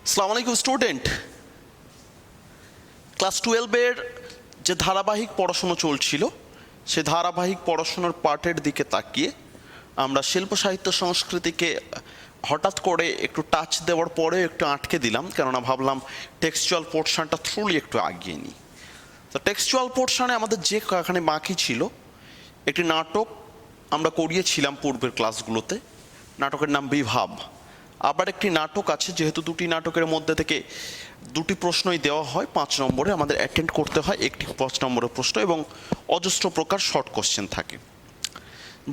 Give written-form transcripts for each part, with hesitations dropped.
আসসালামু আলাইকুম student. Class 12-এর যে ধারাবাহিক পড়াশুনো চলছিল সে ধারাবাহিক পড়াশোনার পার্টের দিকে তাকিয়ে আমরা শিল্প সাহিত্য সংস্কৃতিকে হঠাৎ করে একটু টাচ দেওয়ার পরে একটু আটকে দিলাম, কেননা ভাবলাম টেক্সচুয়াল পোর্শনটা থ্রুলি একটু আগিয়ে নিই। তো টেক্সচুয়াল পোর্শনে আমাদের যে এখানে বাকি ছিল একটি নাটক আমরা করিয়েছিলাম পূর্বের ক্লাসগুলোতে। নাটকের নাম বিভাব। আবার একটি নাটক আছে, যেহেতু দুটি নাটকের মধ্যে থেকে দুটি প্রশ্নই দেওয়া হয় 5 নম্বরে, আমাদের অ্যাটেন্ড করতে হয় একটি 5 নম্বরের প্রশ্ন এবং অজস্র প্রকার শর্ট কোশ্চেন থাকে।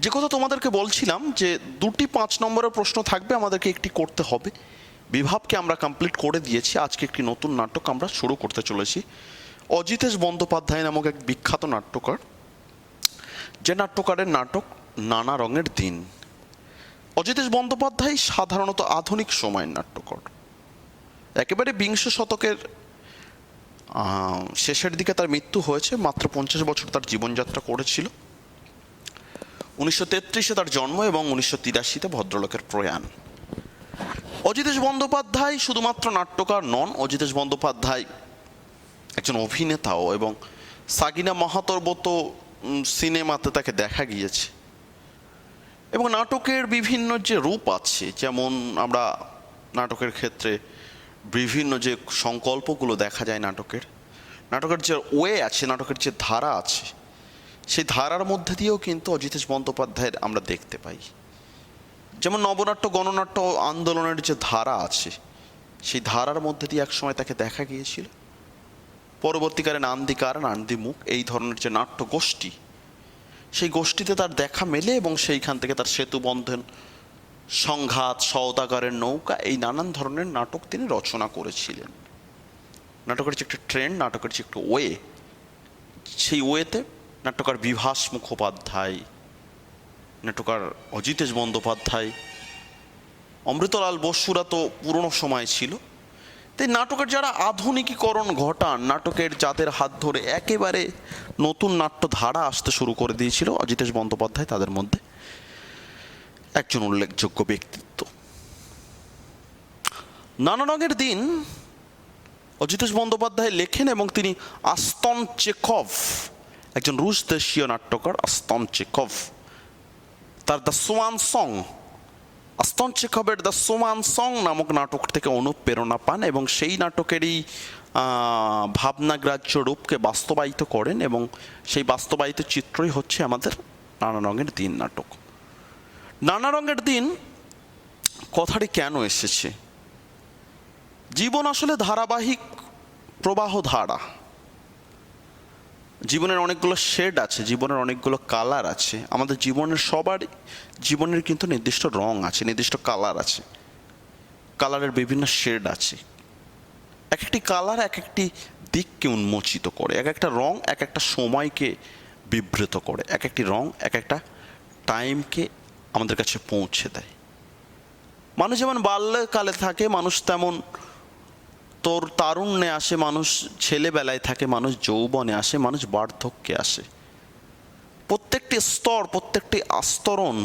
যে কথা তোমাদেরকে বলছিলাম যে দুটি 5 নম্বরের প্রশ্ন থাকবে, আমাদেরকে একটি করতে হবে। বিভাবকে আমরা কমপ্লিট করে দিয়েছি। আজকে একটি নতুন নাটক আমরা শুরু করতে চলেছি। অজিতেশ বন্দ্যোপাধ্যায় নামক এক বিখ্যাত নাট্যকার, যে নাট্যকারের নাটক নানা রঙের দিন। অজিতেশ বন্দ্যোপাধ্যায় সাধারণত আধুনিক সময়ের নাট্যকার। একেবারে বিংশ শতকের শেষের দিকে তার মৃত্যু হয়েছে, মাত্র 50 বছর তার জীবনযাত্রা করেছিল। 1933-এ তার জন্ম এবং 1983-তে ভদ্রলোকের প্রয়াণ। অজিতেশ বন্দ্যোপাধ্যায় শুধুমাত্র নাট্যকার নন, অজিতেশ বন্দ্যোপাধ্যায় একজন অভিনেতাও, এবং সাগিনা মাহাতোর মতো সিনেমাতে তাকে দেখা গিয়েছে। এবং নাটকের বিভিন্ন যে রূপ আছে, যেমন আমরা নাটকের ক্ষেত্রে বিভিন্ন যে সংকল্পগুলো দেখা যায়, নাটকের যে ওয়ে আছে, নাটকের যে ধারা আছে, সেই ধারার মধ্যে দিয়েও কিন্তু অজিতেশ বন্দ্যোপাধ্যায়ের আমরা দেখতে পাই। যেমন নবনাট্য গণনাট্য আন্দোলনের যে ধারা আছে, সেই ধারার মধ্যে দিয়ে একসময় তাকে দেখা গিয়েছিল। পরবর্তীকালে নান্দিকার, নান্দিমুখ এই ধরনের যে নাট্য গোষ্ঠী, সেই গোষ্ঠীতে তার দেখা মেলে এবং সেইখান থেকে তার সেতুবন্ধন, সংঘাত, সওদাগরের নৌকা, এই নানান ধরনের নাটক তিনি রচনা করেছিলেন। নাটকের যে একটা ট্রেন্ড, নাটকের যে একটা ওয়ে, সেই ওয়েতে নাট্যকার বিভাস মুখোপাধ্যায়, নাট্যকার অজিতেশ বন্দ্যোপাধ্যায়, অমৃতলাল বসুরা তো পুরনো সময় ছিল। তাই নাটকের যারা আধুনিকীকরণ ঘটান, নাটকের যাদের হাত ধরে একেবারে নতুন নাট্যধারা আসতে শুরু করে দিয়েছিল, অজিতেশ বন্দ্যোপাধ্যায় তাদের মধ্যে একজন উল্লেখযোগ্য ব্যক্তিত্ব। নানা রঙের দিন অজিতেশ বন্দ্যোপাধ্যায় লেখেন এবং তিনি আস্তন চেখভ, একজন রুশ দেশীয় নাট্যকার আস্তন চেখভ, তার দ্য সোয়ান সং, আস্তন চেখভের দ্য সোয়ান সং নামক নাটক থেকে অনুপ্রেরণা পান এবং সেই নাটকেরই ভাবনাগ্রাহ্য রূপকে বাস্তবায়িত করেন, এবং সেই বাস্তবায়িত চিত্রই হচ্ছে আমাদের নানা রঙের দিন নাটক। নানা রঙের দিন কথাটি কেন এসেছে? জীবন আসলে ধারাবাহিক প্রবাহ ধারা। জীবনের অনেকগুলো শেড আছে, জীবনের অনেকগুলো কালার আছে। আমাদের জীবনের সবারই জীবনের কিন্তু নির্দিষ্ট রং আছে, নির্দিষ্ট কালার আছে, কালারের বিভিন্ন শেড আছে। এক একটি কালার এক একটি দিককে উন্মোচিত করে, এক একটা রং এক একটা সময়কে বিবৃত করে, এক একটি রং এক একটা টাইমকে আমাদের কাছে পৌঁছে দেয়। মানুষ যেমন বাল্যকালে থাকে, মানুষ তেমন তোর তারুণ্যে আসে, মানুষ ছেলেবেলায় থাকে, মানুষ যৌবনে আসে, মানুষ বার্ধক্যে আসে। প্রত্যেকটি স্তর, প্রত্যেকটি আস্তরণ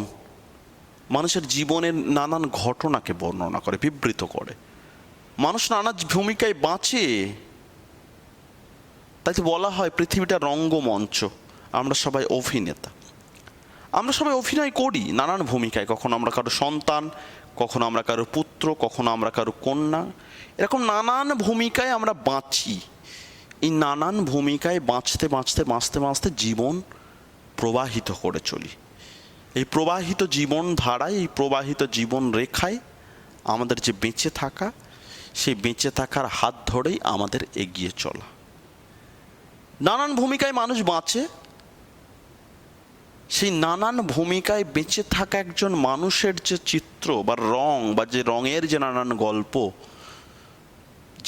মানুষের জীবনের নানান ঘটনাকে বর্ণনা করে, বিবৃত করে। মানুষ নানা ভূমিকায় বাঁচে, তাই তো বলা হয় পৃথিবীটা রঙ্গমঞ্চ, আমরা সবাই অভিনেতা। আমরা সবাই অভিনয় করি নানান ভূমিকায়, কখনো আমরা কারো সন্তান, কখনো আমরা কারো পুত্র, কখনো আমরা কারো কন্যা, এরকম নানান ভূমিকায় আমরা বাঁচি। এই নানান ভূমিকায় বাঁচতে বাঁচতে বাঁচতে বাঁচতে জীবন প্রবাহিত করে চলি। এই প্রবাহিত জীবন ধারায়, এই প্রবাহিত জীবন রেখায় আমাদের যে বেঁচে থাকা, সেই বেঁচে থাকার হাত ধরেই আমাদের এগিয়ে চলা। নানান ভূমিকায় মানুষ বাঁচে। সেই নানান ভূমিকায় বেঁচে থাকা একজন মানুষের যে চিত্র বা রং, বা যে রঙের যে নানান গল্প,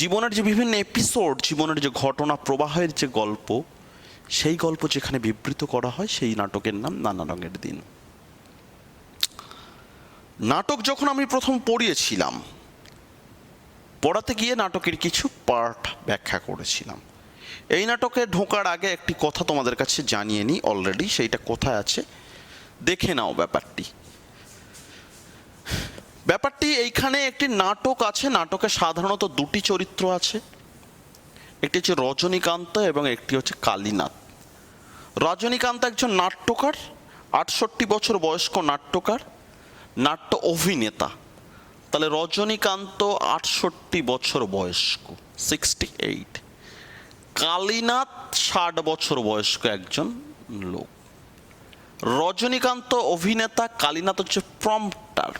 জীবনের যে বিভিন্ন এপিসোড, জীবনের যে ঘটনা প্রবাহের যে গল্প, সেই গল্প যেখানে বিবৃত করা হয়, সেই নাটকের নাম নানা রঙের দিন। নাটক যখন আমি প্রথম পড়িয়েছিলাম, পড়াতে গিয়ে নাটকের কিছু পার্ট ব্যাখ্যা করেছিলাম। এই নাটকে ঢোকার আগে একটি কথা তোমাদের কাছে জানিয়ে নিই, অলরেডি সেইটা কোথায় আছে দেখে নাও। ব্যাপারটি এইখানে একটি নাটক আছে, নাটকে সাধারণত দুটি চরিত্র আছে, একটি হচ্ছে রজনীকান্ত এবং একটি হচ্ছে কালীনাথ। রজনীকান্ত একজন নাট্যকার, 68 বছর বয়স্ক নাট্যকার, নাট্য অভিনেতা। তাহলে রজনীকান্ত 68 বছর বয়স্ক, 68। কালীনাথ 60 বছর বয়স্ক একজন লোক। রজনীকান্ত অভিনেতা, কালীনাথ হচ্ছে প্রম্পটার।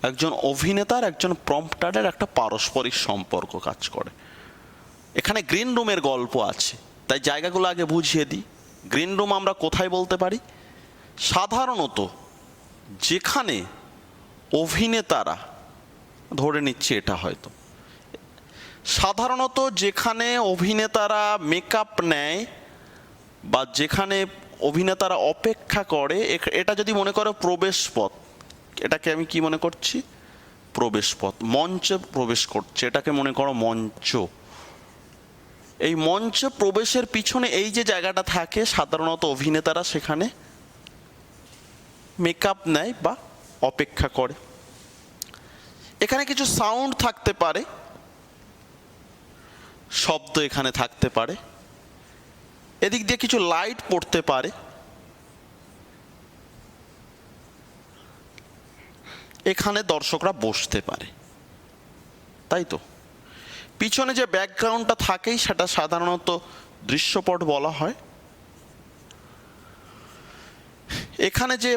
একজন অভিনেতার একজন প্রম্পটারের একটা পারস্পরিক সম্পর্ক কাজ করে। এখানে গ্রিন রুমের গল্প আছে, তাই জায়গাগুলো আগে বুঝিয়ে দিই। গ্রিন রুম আমরা কোথায় বলতে পারি? সাধারণত যেখানে অভিনেতারা, ধরে নিচ্ছি এটা হয়তো, সাধারণত যেখানে অভিনেতারা মেকআপ নেয় বা যেখানে অভিনেতারা অপেক্ষা করে, এটা যদি মনে করো প্রবেশ পথ, এটাকে আমি কি মনে করছি? প্রবেশ পথ। মঞ্চে প্রবেশ করছে, এটাকে মনে করো মঞ্চ। এই মঞ্চে প্রবেশের পিছনে এই যে জায়গাটা থাকে, সাধারণত অভিনেতারা সেখানে মেকআপ নেয় বা অপেক্ষা করে। এখানে কিছু সাউন্ড থাকতে পারে, শব্দ এখানে থাকতে পারে, এদিক দিয়ে কিছু লাইট পড়তে পারে, এখানে দর্শকরা বসতে পারে, তাই তো? পিছনে যে ব্যাকগ্রাউন্ডটা থাকেই সেটা সাধারণত দৃশ্যপট বলা হয়। এখানে যে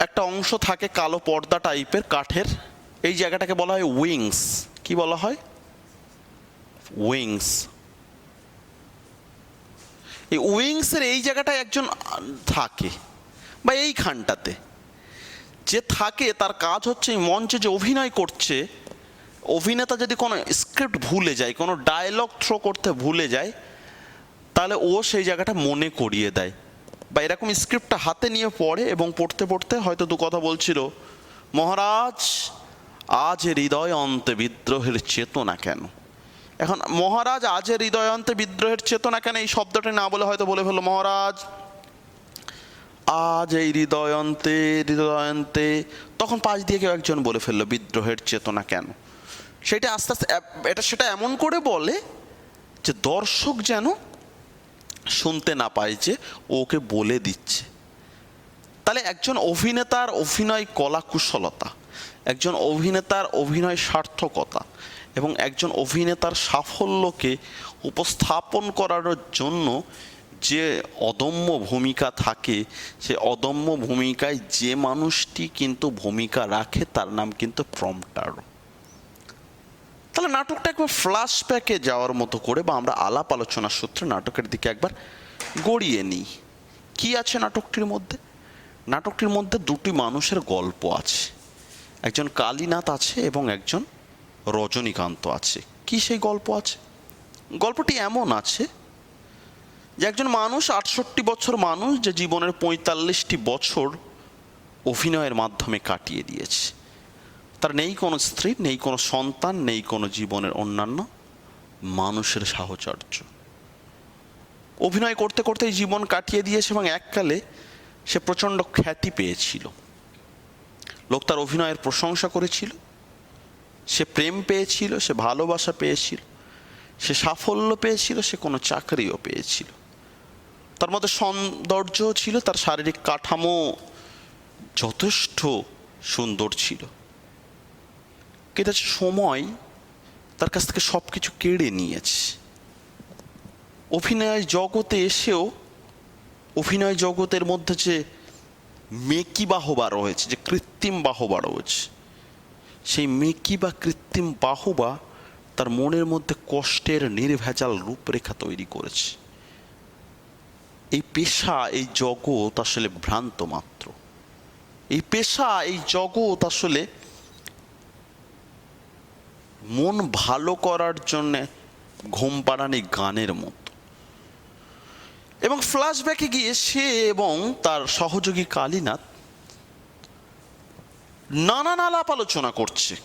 একটা অংশ থাকে কালো পর্দা টাইপের কাঠের, এই জায়গাটাকে বলা হয় উইংস। কি বলা হয়? উইংস। এই উইংসের এই জায়গাটায় একজন থাকে, বা এইখানটাতে যে থাকে, তার কাজ হচ্ছে এই মঞ্চে যে অভিনয় করছে, অভিনেতা যদি কোনো স্ক্রিপ্ট ভুলে যায়, কোনো ডায়লগ থ্রো করতে ভুলে যায়, তাহলে ও সেই জায়গাটা মনে করিয়ে দেয়, বা এরকম স্ক্রিপ্টটা হাতে নিয়ে পড়ে এবং পড়তে পড়তে হয়তো দু কথা বলছিল, মহারাজ আজ হৃদয় অন্তে বিদ্রোহের চেতনা কেন। এখন মহারাজ আজ হৃদয় অন্তে বিদ্রোহের চেতনা কেন, এই শব্দটা না বলে হয়তো বলে ফেললো, মহারাজ আজ এই হৃদয়ন্তে হৃদয়ন্তে, তখন পাশ দিয়ে কেউ একজন বলে ফেললো বিদ্রোহের চেতনা কেন। সেটা আস্তে আস্তে সেটা এমন করে বলে যে দর্শক যেন শুনতে না পায় যে ওকে বলে দিচ্ছে। তাহলে একজন অভিনেতার অভিনয় কলা কুশলতা, একজন অভিনেতার অভিনয় সার্থকতা এবং একজন অভিনেতার সাফল্যকে উপস্থাপন করার জন্য যে অদম্য ভূমিকা থাকে, সে অদম্য ভূমিকায় যে মানুষটি কিন্তু ভূমিকা রাখে তার নাম কিন্তু প্রম্পটার। তাহলে নাটকটা একবার ফ্ল্যাশব্যাকে যাওয়ার মতো করে, বা আমরা আলাপ আলোচনার সূত্রে নাটকের দিকে একবার গড়িয়ে নিই। কি আছে নাটকটির মধ্যে? নাটকটির মধ্যে দুটি মানুষের গল্প আছে, একজন কালীনাথ আছে এবং একজন রজনীকান্ত আছে। কি সেই গল্প আছে? গল্পটি এমন আছে যে একজন মানুষ, 68 বছর মানুষ, যে জীবনের 45টি বছর অভিনয়ের মাধ্যমে কাটিয়ে দিয়েছে। তার নেই কোনো স্ত্রী, নেই কোনো সন্তান, নেই কোনো জীবনের অন্যান্য মানুষের সাহচর্য। অভিনয় করতে করতে জীবন কাটিয়ে দিয়েছে এবং এককালে সে প্রচণ্ড খ্যাতি পেয়েছিল। লোক তার অভিনয়ের প্রশংসা করেছিল, সে প্রেম পেয়েছিল, সে ভালোবাসা পেয়েছিল, সে সাফল্য পেয়েছিল, সে কোনো চাকরিও পেয়েছিল। তার মধ্যে সৌন্দর্যও ছিল, তার শারীরিক কাঠামো যথেষ্ট সুন্দর ছিল। কিন্তু সময় তার কাছ থেকে সব কিছু কেড়ে নিয়েছে। অভিনয় জগতে এসেও অভিনয় জগতের মধ্যে যে মেকি বাহবা রয়েছে, যে কৃত্রিম বাহবা রয়েছে, সেই মেকি বা কৃত্রিম বাহবা তার মনের মধ্যে কষ্টের নির্ভেজাল রূপরেখা তৈরি করেছে। এই পেশা, এই জগৎ আসলে ভ্রান্ত মাত্র। এই পেশা, এই জগৎ আসলে মন ভালো করার জন্যে ঘুম পাড়ানি গানের মতো। এবং ফ্ল্যাশব্যাকে গিয়ে সে এবং তার সহযোগী কালীনাথ নানান আলাপ আলোচনা করছে।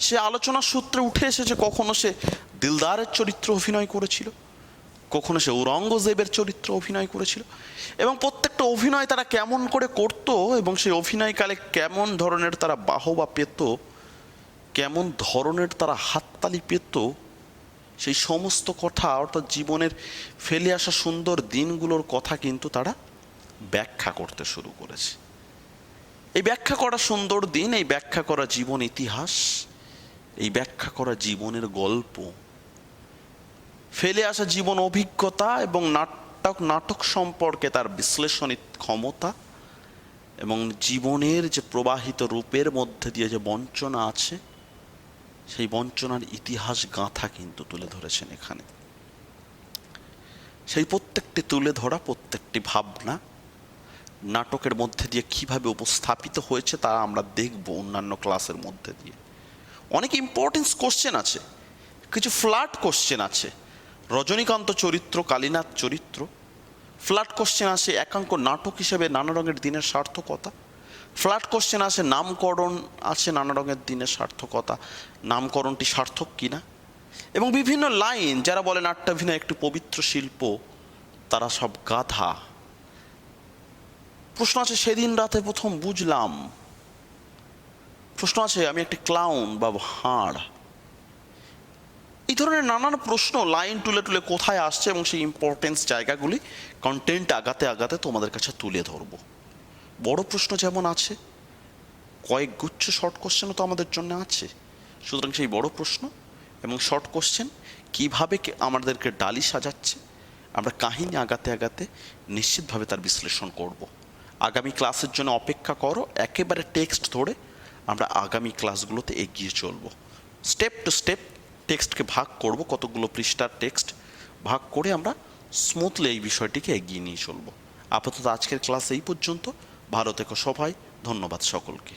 সে আলোচনার সূত্রে উঠে এসেছে, কখনো সে দিলদারের চরিত্র অভিনয় করেছিল, কখনো সে ঔরঙ্গজেবের চরিত্র অভিনয় করেছিল, এবং প্রত্যেকটা অভিনয় তারা কেমন করে করত এবং সেই অভিনয়কালে কেমন ধরনের তারা বাহবা পেত, কেমন ধরনের তারা হাততালি পেত, সেই সমস্ত কথা অর্থাৎ জীবনের ফেলে আসা সুন্দর দিনগুলোর কথা কিন্তু তারা ব্যাখ্যা করতে শুরু করেছে। এই ব্যাখ্যা করা সুন্দর দিন, এই ব্যাখ্যা করা জীবন ইতিহাস, এই ব্যাখ্যা করা জীবনের গল্প, ফেলে আসা জীবন অভিজ্ঞতা এবং নাটক সম্পর্কে তার বিশ্লেষণী ক্ষমতা এবং জীবনের যে প্রবাহিত রূপের মধ্যে দিয়ে যে বঞ্চনা আছে, সেই বঞ্চনার ইতিহাস গাঁথা কিন্তু তুলে ধরেছেন এখানে। সেই প্রত্যেকটি তুলে ধরা প্রত্যেকটি ভাবনা নাটকের মধ্যে দিয়ে কিভাবে উপস্থাপিত হয়েছে তা আমরা দেখব অন্যান্য ক্লাসের মধ্যে দিয়ে। অনেক ইম্পর্টেন্স কোশ্চেন আছে, কিছু ফ্ল্যাট কোশ্চেন আছে। রজনীকান্ত চরিত্র, কালীনাথ চরিত্র, ফ্ল্যাট কোশ্চেন আসে একাঙ্ক নাটক হিসেবে নানা রঙের দিনের সার্থকতা। ফ্ল্যাট কোশ্চেন আসে নামকরণ আছে নানা রঙের দিনের সার্থকতা, নামকরণটি সার্থক কিনা, এবং বিভিন্ন লাইন যারা বলে নাট্যাভিনয় একটি পবিত্র শিল্প তারা সব গাধা। প্রশ্ন আছে সেদিন রাতে প্রথম বুঝলাম, প্রশ্ন আছে আমি একটি ক্লাউন বা হাড়। এই ধরনের নানান প্রশ্ন লাইন তুলে তুলে কোথায় আসছে এবং সেই ইম্পর্টেন্স জায়গাগুলি কন্টেন্ট আগাতে আগাতে তোমাদের কাছে তুলে ধরবো। বড় প্রশ্ন যেমন আছে, কয়েক গুচ্ছ শর্ট কোশ্চেনও তো আমাদের জন্য আছে। সুতরাং সেই বড় প্রশ্ন এবং শর্ট কোশ্চেন কীভাবে আমাদেরকে ডালি সাজাচ্ছে, আমরা কাহিনী আগাতে আগাতে নিশ্চিতভাবে তার বিশ্লেষণ করব। আগামী ক্লাসের জন্য অপেক্ষা করো, একেবারে টেক্সট ধরে আমরা আগামী ক্লাসগুলোতে এগিয়ে চলব। স্টেপ টু স্টেপ টেক্সটকে ভাগ করব, কতগুলো পৃষ্ঠার টেক্সট ভাগ করে আমরা স্মুথলি এই বিষয়টিকে এগিয়ে নিয়ে চলব। আপাতত আজকের ক্লাস এই পর্যন্ত। ভালো থেকো সবাই, ধন্যবাদ সকলকে।